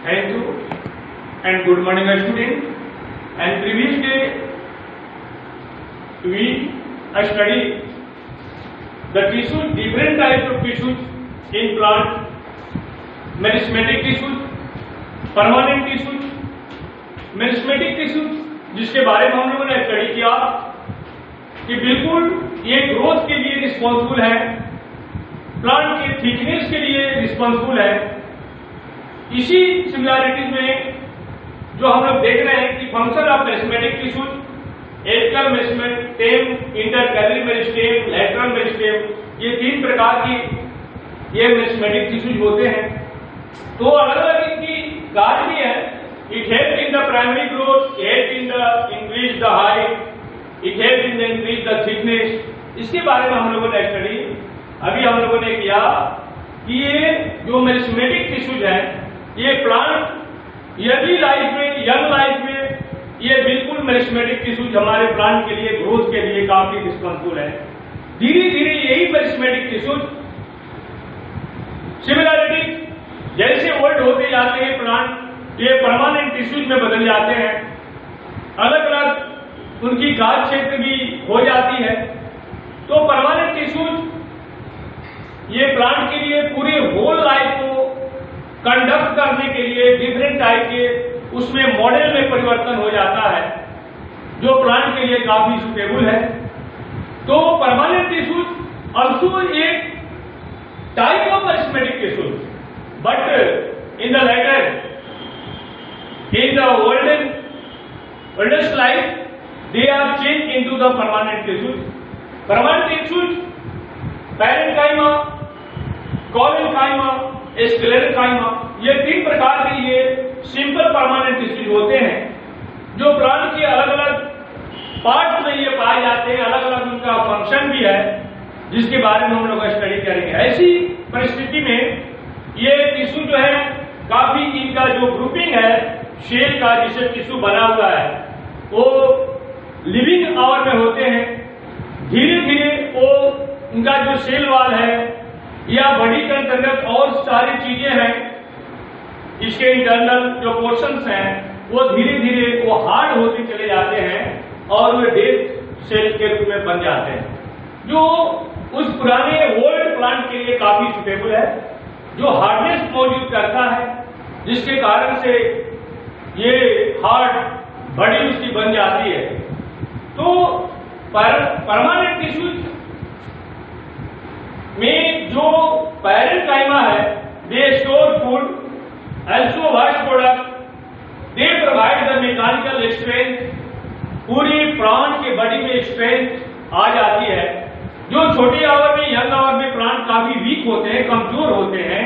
Thank you and good morning, student. And previous day we studied the tissues, different types of tissues in plant, meristematic tissues, permanent tissues, meristematic tissues, जिसके बारे में हम लोगों ने study किया कि बिल्कुल ये ग्रोथ के लिए रिस्पॉन्सिबल है, प्लांट के थिकनेस के लिए रिस्पॉन्सिबल है। इसी सिमिलैरिटीज में जो हम लोग देख रहे हैं कि function of meristematic tissues, apical meristem, intercalary meristem, lateral meristem, ये तीन प्रकार की ये मेरिस्मेटिक टिश्यूज होते हैं। तो अलग अलग इनकी कार्य भी है। It help in the primary growth, help in the increase the height, it help in the increase the thickness. इसके बारे में हम लोगों ने स्टडी अभी हम लोगों ने किया कि ये जो मेरिस्मेटिक टिश्यूज है, ये प्लांट यदि लाइफ में, यंग लाइफ में, ये बिल्कुल मेरिस्मेटिक टिश्यूज हमारे प्लांट के लिए, ग्रोथ के लिए काफी रिस्पॉन्सिबल है। धीरे धीरे यही मेरिस्मेटिक टिश्यूज सिमिलैरिटी जैसे ओल्ड होते जाते हैं प्लांट, ये परमानेंट टिश्यूज में बदल जाते हैं। अलग अलग उनकी कार्य क्षेत्र भी हो जाती है। तो परमानेंट टिश्यूज ये प्लांट के लिए पूरे होल लाइफ को कंडक्ट करने के लिए डिफरेंट टाइप के उसमें मॉडल में परिवर्तन हो जाता है, जो प्लांट के लिए काफी सुटेबल है। तो परमानेंट टिश्यूज ऑल्सो एक type of meristematic tissues, but in the later, in the oldest life, they are changed into the permanent tissues. Permanent tissues, parenchyma, collenchyma, sclerenchyma, ये तीन प्रकार के ये सिंपल परमानेंट टिश्यूज होते हैं, जो प्लांट के अलग अलग पार्ट में ये पाए जाते हैं। अलग अलग उनका फंक्शन भी है, जिसके बारे में हम लोग स्टडी करेंगे। ऐसी परिस्थिति में ये टिश्यू जो है काफी, इनका जो ग्रुपिंग है शेल का, जिससे टिश्यू बना हुआ है, वो लिविंग आवर में होते हैं। धीरे धीरे वो उनका जो सेल वॉल है या बॉडी के अंतर्गत और सारी चीजें हैं, इसके इंटरनल जो पोर्शंस हैं, वो धीरे धीरे वो हार्ड होते चले जाते हैं और वे डेड सेल के रूप में बन जाते हैं, जो उस पुराने ओल्ड प्लांट के लिए काफी सुटेबल है, जो हार्डनेस मौजूद करता है, जिसके कारण से ये हार्ड बॉडी उसकी बन जाती है। तो परमानेंट टिश्यूज में जो पैरेंकाइमा है, they store food, also waste product, they provide the mechanical strength, पूरी प्लांट के बॉडी में स्ट्रेंथ आ जाती है। जो छोटे आवर में, यंग आवर में प्लांट काफी वीक होते हैं, कमजोर होते हैं,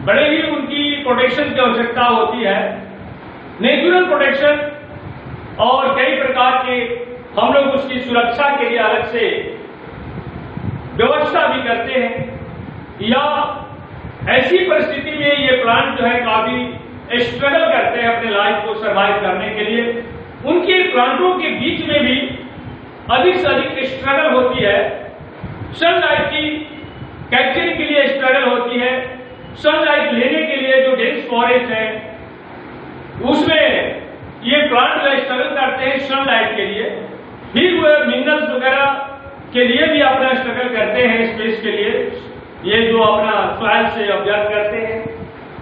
बड़े ही उनकी प्रोटेक्शन की आवश्यकता होती है, नेचुरल प्रोटेक्शन, और कई प्रकार के हम लोग उसकी सुरक्षा के लिए अलग से व्यवस्था भी करते हैं। या ऐसी परिस्थिति में ये प्लांट जो है काफी स्ट्रगल करते हैं अपने लाइफ को सर्वाइव करने के लिए। उनके प्लांटों के बीच में भी अधिक से अधिक स्ट्रगल होती है। सनलाइट की कैप्चरिंग के लिए स्ट्रगल होती है। सनलाइट लेने के लिए जो डेंस फॉरेस्ट है, उसमें ये प्लांट जो स्ट्रगल करते हैं सनलाइट के लिए। फिर वो मिनरल्स वगैरह के लिए भी अपना स्ट्रगल करते हैं, स्पेस के लिए, ये जो अपना सॉइल से ऑब्जर्व करते हैं।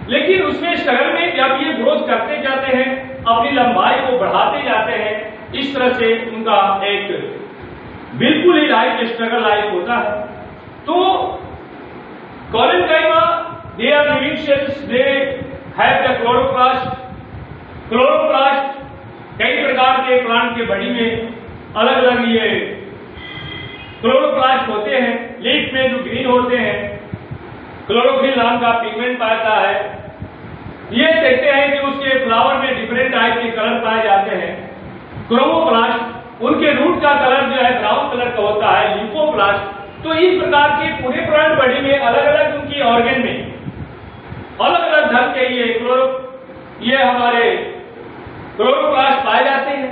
लेकिन उसमें स्ट्रगल में जब ये ग्रोथ करते जाते हैं, अपनी लंबाई को बढ़ाते जाते हैं, इस तरह से उनका एक बिल्कुल ही लाइफ स्ट्रगल लाइफ होता है। तो collenchyma, they are living cells, they have the chloroplast. Chloroplast कई प्रकार के प्लांट के बॉडी में अलग अलग ये क्लोरोप्लास्ट होते हैं। लीफ में जो ग्रीन होते हैं, क्लोरोफिल नाम का पिगमेंट पाता है। ये देखते हैं कि उसके फ्लावर में डिफरेंट टाइप के कलर पाए जाते हैं। क्रोमोप्लास्ट, उनके रूट का कलर जो है ब्राउन कलर का होता है। लिपोप्लास्ट। तो इस प्रकार के पूरे प्लांट बॉडी में अलग अलग उनकी ऑर्गन में अलग अलग ढंग के ये हमारे क्लोरोप्लास्ट पाए जाते हैं।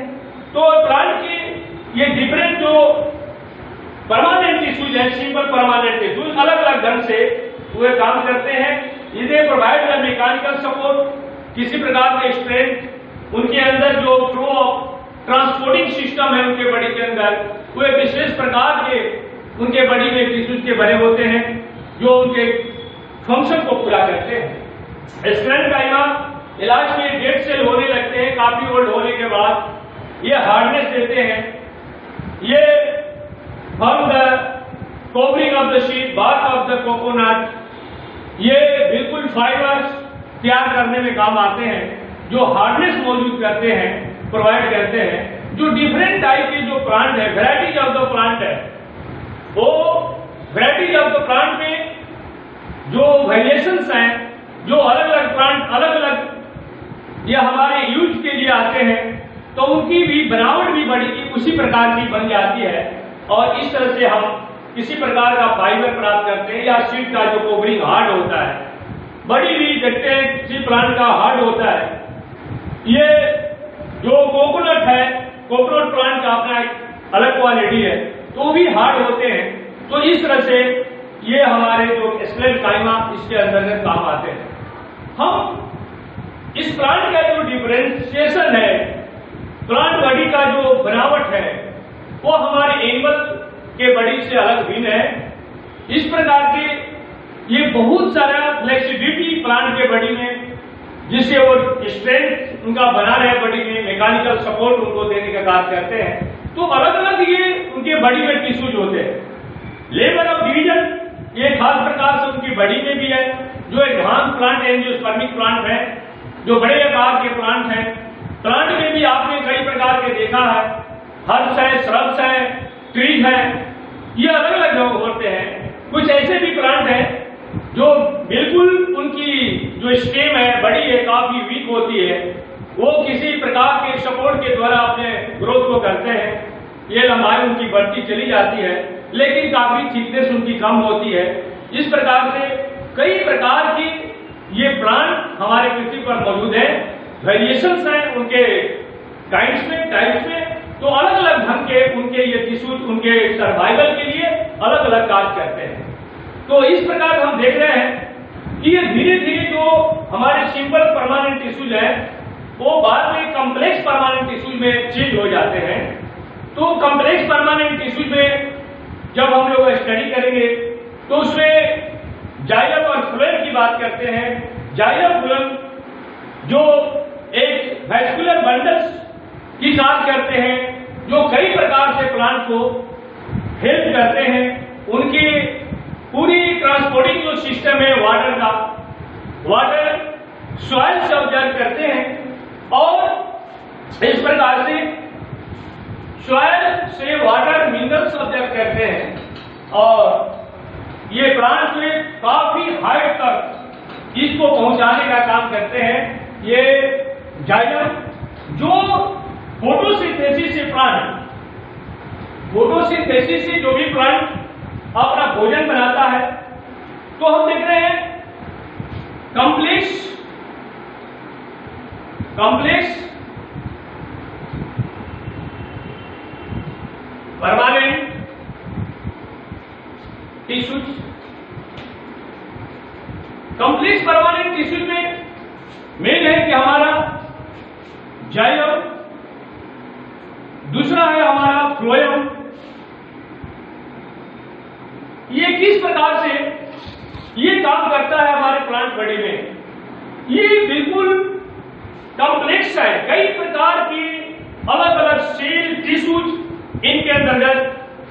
तो प्लांट के ये डिफरेंट जो परमानेंट टिश्यूज है, सिंपल परमानेंट टिश्यूज, अलग अलग ढंग से वे काम करते हैं। इन्हें प्रोवाइड द मैकेनिकल सपोर्ट, किसी प्रकार के स्ट्रेंथ, उनके अंदर जो फ्लो ऑफ ट्रांसपोर्टिंग सिस्टम है उनके बॉडी के अंदर, वो एक विशेष प्रकार के उनके बॉडी में टिश्यूज के बने होते हैं जो उनके फंक्शन को पूरा करते हैं। स्क्लेरोकाइमा इलाज में डेड सेल होने लगते हैं, काफी ओल्ड होने के बाद ये हार्डनेस देते हैं, ये from the covering of the sheet bark of the coconut, ये बिल्कुल फाइबर्स तैयार करने में काम आते हैं जो हार्डनेस मौजूद करते हैं, प्रोवाइड करते हैं। जो डिफरेंट टाइप के जो प्लांट है, वैरायटीज ऑफ द प्लांट है, वो वैरायटीज ऑफ द प्लांट में जो वेरिएशंस हैं, जो अलग अलग प्लांट अलग अलग ये हमारे यूज के लिए आते हैं, तो उनकी भी बनावट भी बड़ी उसी प्रकार की बन जाती है और इस तरह से हम किसी प्रकार का फाइबर प्राप्त करते हैं। या शीट का जो कवरिंग हार्ड होता है, बड़ी भी देखते हैं किसी प्लांट का हार्ड होता है। ये जो कोकोनट है, कोकोनट प्लांट का अपना एक अलग क्वालिटी है, तो भी हार्ड होते हैं। तो इस तरह से ये हमारे जो स्क्लेरोकाइमा इसके अंतर्गत काम आते हैं। हम इस प्लांट का जो डिफरेंशिएशन है, प्लांट बॉडी का जो बनावट है, वो हमारे एनिमल के बॉडी से अलग भिन्न है। इस प्रकार के ये बहुत सारा फ्लेक्सिबिलिटी प्लांट के बॉडी में, जिससे वो स्ट्रेंथ उनका बना रहे बॉडी में, मैकेनिकल सपोर्ट उनको देने का कार्य करते हैं। तो अलग अलग ये उनके बॉडी में टिश्यूज होते हैं। लेवल ऑफ डिवीजन ये खास प्रकार से उनकी बॉडी में भी है। जो एडवांस प्लांट है, जो स्पर्मिक प्लांट है, जो बड़े आकार के प्लांट हैं, प्लांट में भी आपने कई प्रकार के देखा है, हर्ब्स है, श्रब्स है, ट्रीज है, ये अलग अलग होते हैं। कुछ ऐसे भी प्लांट हैं जो बिल्कुल उनकी जो स्टेम है, बड़ी है, काफी वीक होती है, वो किसी प्रकार के सपोर्ट के द्वारा अपने ग्रोथ को करते हैं। ये लंबाई उनकी बढ़ती चली जाती है, लेकिन काफी थिकनेस उनकी कम होती है। इस प्रकार से कई प्रकार की ये प्लांट हमारे पृथ्वी पर मौजूद है। वेरिएशंस हैं उनके काइंड्स में, टाइप्स में, तो अलग अलग ढंग के उनके ये टिश्यूज उनके सर्वाइवल के लिए अलग अलग कार्य करते हैं। तो इस प्रकार हम देख रहे हैं कि ये धीरे धीरे जो हमारे सिंपल परमानेंट टिश्यूज है, वो बाद में कॉम्प्लेक्स परमानेंट टिश्यूज में चेंज हो जाते हैं। तो कॉम्प्लेक्स परमानेंट टिश्यूज में जब हम लोग स्टडी करेंगे तो उसमें जाइलम और फ्लोएम की बात करते हैं। जाइलम फ्लोएम जो एक वैस्कुलर बंडल्स की कार्य करते हैं, जो कई प्रकार से प्लांट को हेल्प करते हैं। उनकी पूरी ट्रांसपोर्टिंग जो सिस्टम है वाटर का, वाटर सॉइल से ऑब्जर्व करते हैं और इस प्रकार से सॉइल से वाटर मिनरल्स ऑब्जर्व करते हैं और ये प्लांट में काफी हाइट तक इसको पहुंचाने का काम करते हैं। ये जाइलम जो फोटोसिंथेसिस से प्लांट, फोटोसिंथेसिस से जो भी प्लांट अपना भोजन बनाता है, तो हम देख रहे हैं complex permanent tissues. Complex permanent tissues में मेन है कि हमारा जाइलम, दूसरा है हमारा फ्लोएम। ये किस प्रकार से ये काम करता है हमारे प्लांट बॉडी में, ये बिल्कुल कॉम्प्लेक्स है। कई प्रकार की अलग अलग सेल टिश्यूज इनके अंतर्गत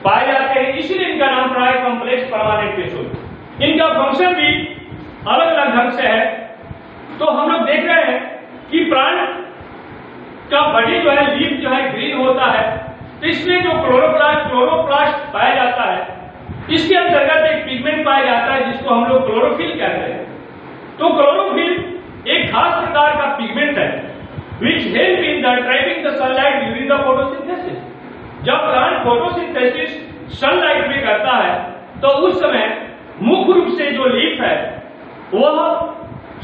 पाए जाते हैं, इसलिए इनका नाम पड़ा है कॉम्प्लेक्स परमानेंट टिश्यूज। इनका फंक्शन भी अलग अलग ढंग से है। तो हम लोग देख रहे हैं कि प्लांट का बॉडी जो है, लीफ जो है ग्रीन होता है, तो इसमें जो क्लोरोप्लास्ट पाया जाता है, इसके अंतर्गत एक पिगमेंट पाया जाता है जिसको हम लोग क्लोरोफिल कहते हैं। तो क्लोरोफिल एक खास प्रकार का पिगमेंट है which help in the trapping the sunlight during the photosynthesis। जब प्लांट फोटोसिंथेसिस सनलाइट में करता है तो उस समय मुख्य रूप से जो लीफ है वह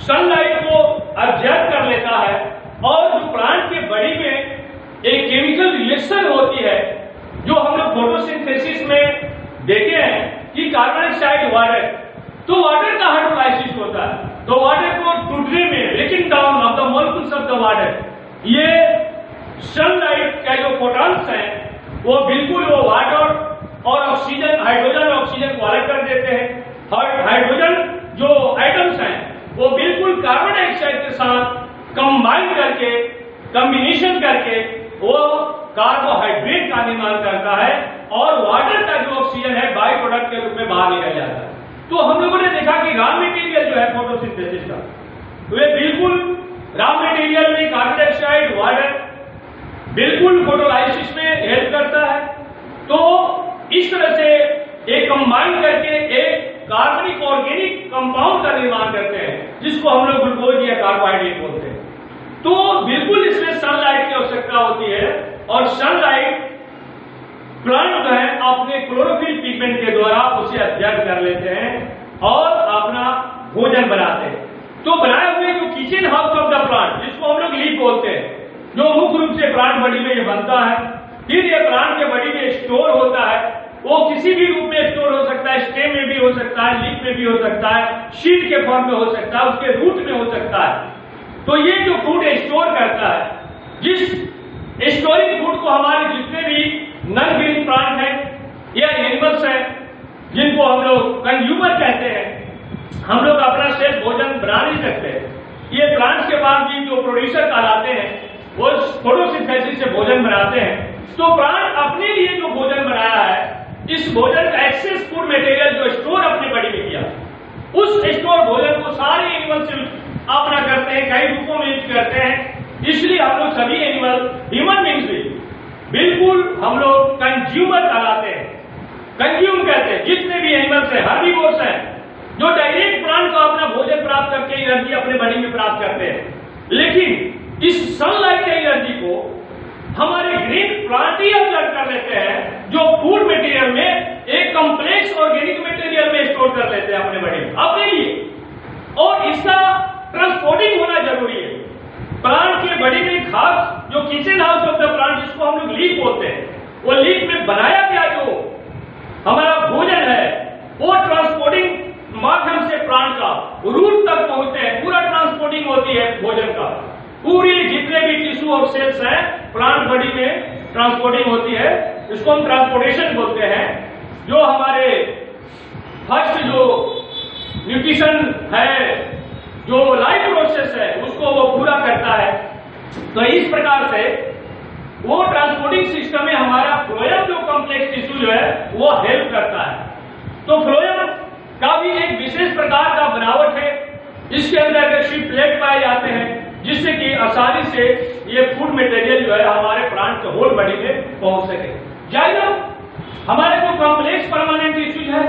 सनलाइट को ऑब्जर्व कर लेता है और जो प्लांट के बॉडी में एक केमिकल रिएक्शन होती है, जो हम लोग फोटोसिंथेसिस में देखे हैं कि कार्बन डाइऑक्साइड वाटर, तो वाटर का हाइड्रोलाइसिस होता है, तो वाटर को टूटने में, लेकिन डाउन ऑफ द वाटर, ये सनलाइट का जो फोटॉन्स हैं वो बिल्कुल वो वाटर और ऑक्सीजन, हाइड्रोजन और ऑक्सीजन को अलग कर देते हैं। हाइड्रोजन जो एटम्स हैं वो बिल्कुल कार्बन डाइऑक्साइड के साथ कंबाइन करके, कॉम्बिनेशन करके वो कार्बोहाइड्रेट का निर्माण करता है और वाटर का जो ऑक्सीजन है बाई प्रोडक्ट के रूप में बाहर निकल जाता है। तो हम लोगों ने देखा कि रॉ मटेरियल जो है फोटोसिंथेसिस का, वे बिल्कुल रॉ मटेरियल में कार्बन डाइऑक्साइड, वाटर बिल्कुल फोटोलाइसिस में हेल्प करता है। तो इस तरह से एक कंबाइन करके एक कार्बनिक ऑर्गेनिक कंपाउंड का निर्माण करते हैं जिसको हम लोग ग्लूकोज या कार्बोहाइड्रेट बोलते हैं। तो बिल्कुल इसमें सनलाइट की आवश्यकता होती है और सनलाइट प्लांट जो है अपने क्लोरोफिल पिगमेंट के द्वारा उसे अब्जॉर्ब कर लेते हैं और अपना भोजन बनाते हैं। तो बनाए हुए जो kitchen house of the plant, जिसको हम लोग लीफ बोलते हैं, जो मुख्य रूप से प्लांट बॉडी में ये बनता है, फिर ये प्लांट के बॉडी में स्टोर होता है। वो किसी भी रूप में स्टोर हो सकता है, स्टेम में भी हो सकता है, लीफ में भी हो सकता है, शीट के फॉर्म में हो सकता है, उसके रूट में हो सकता है। तो ये जो फूड स्टोर करता है, जिस स्टोरिंग फूड को हमारे जितने भी नॉन ग्रीन प्लांट हैं या एनिमल्स हैं जिनको हम लोग कंज्यूमर कहते हैं, हम लोग अपना सेल्फ भोजन बना नहीं सकते। ये प्लांट्स के पास भी जो प्रोड्यूसर कहलाते हैं वो फोटोसिंथेसिस से भोजन बनाते हैं। तो प्लांट अपने लिए जो भोजन बनाया है, इस भोजन का एक्सेस फूड मटेरियल जो स्टोर अपने बॉडी में किया, उस स्टोर भोजन को सारे एनिमल से अपना करते हैं, कई रूपों में यूज करते हैं। इसलिए हम लोग सभी एनिमल, ह्यूमन बींग्स भी बिल्कुल हम लोग कंज्यूमर कहलाते हैं, कंज्यूम कहते हैं। जितने भी एनिमल्स हैं, हर्बीवोर्स हैं, जो डायरेक्ट प्लांट को अपना भोजन प्राप्त करके एनर्जी अपने बॉडी में प्राप्त करते हैं। लेकिन इस सनलाइट की एनर्जी को हमारे ग्रीन प्लांट ही अब्जॉर्ब कर लेते हैं, जो फूड मटेरियल में एक कॉम्प्लेक्स ऑर्गेनिक मटेरियल में स्टोर कर लेते हैं अपने बॉडी में अपने लिए, और इसका ट्रांसपोर्टिंग होना जरूरी है। प्लांट के बॉडी में खास जो kitchen house of the plant, जिसको हम लोग लीफ बोलते हैं, वो लीफ में बनाया गया जो हमारा भोजन है वो ट्रांसपोर्टिंग माध्यम से प्लांट का रूट तक पहुंचते हैं। पूरा ट्रांसपोर्टिंग होती है भोजन का, पूरी जितने भी टिश्यू और सेल्स हैं प्लांट बॉडी में ट्रांसपोर्टिंग होती है। इसको हम ट्रांसपोर्टेशन बोलते हैं। जो हमारे फर्स्ट जो न्यूट्रिशन है, जो लाइफ प्रोसेस है, उसको वो पूरा करता है। तो इस प्रकार से वो ट्रांसपोर्टिंग सिस्टम में हमारा फ्लोएम जो कॉम्प्लेक्स टिश्यू जो है वो हेल्प करता है। तो फ्लोएम का भी एक विशेष प्रकार का बनावट है। इसके अंदर शिप प्लेट पाए जाते हैं जिससे कि आसानी से ये फूड मटेरियल जो है हमारे प्लांट के होल बॉडी में पहुंच सके। जाइलम हमारे जो कॉम्प्लेक्स परमानेंट टिश्यूज है,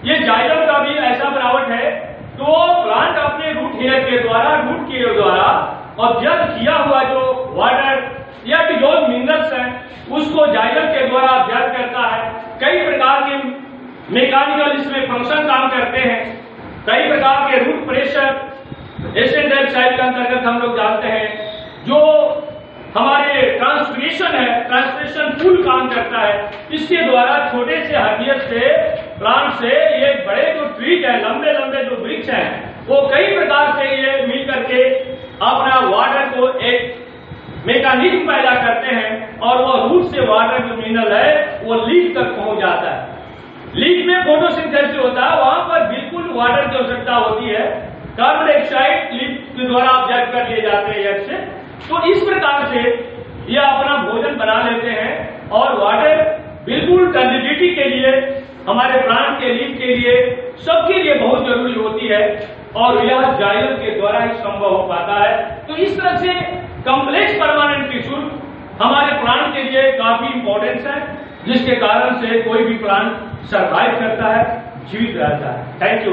ये जाइलम का भी ऐसा बनावट है। तो प्लांट अपने रूट हेयर के द्वारा ऑब्जर्व किया हुआ जो वाटर या कि जो मिनरल्स हैं उसको जाइलम के द्वारा ऑब्जर्व करता है। कई प्रकार के मैकेनिकल इसमें फंक्शन काम करते हैं। कई प्रकार के रूट प्रेशर, एसिड डाइऑक्साइड के अंतर्गत हम लोग जानते हैं। जो हमारे ट्रांसपिरेशन है, ट्रांसपिरेशन फुल काम करता है। इसके द्वारा छोटे से हर्बियस से प्लांट से ये बड़े जो ट्रीज है, लंबे लंबे जो वृक्ष हैं, वो कई प्रकार से ये मिल करके अपना वाटर को एक मैकेनिज्म पैदा करते हैं और वो रूट से वाटर जो मिनरल है वो लीफ तक पहुंच जाता है। लीफ में फोटोसिंथेसिस होता है, वहां पर बिल्कुल वाटर की आवश्यकता होती है। कार्बन डाइऑक्साइड लीफ के द्वारा ऑब्जर्व कर लिए जाते हैं एयर से। तो इस प्रकार से ये अपना भोजन बना लेते हैं और वाटर बिल्कुल टर्बिडिटी के लिए, हमारे प्लांट के लीफ के लिए, सबके लिए बहुत जरूरी होती है और यह जाइलम के द्वारा ही संभव हो पाता है। तो इस तरह से कॉम्प्लेक्स परमानेंट टिश्यू हमारे प्लांट के लिए काफी इंपॉर्टेंस है, जिसके कारण से कोई भी प्लांट सरवाइव करता है, जीवित रहता है। Thank you.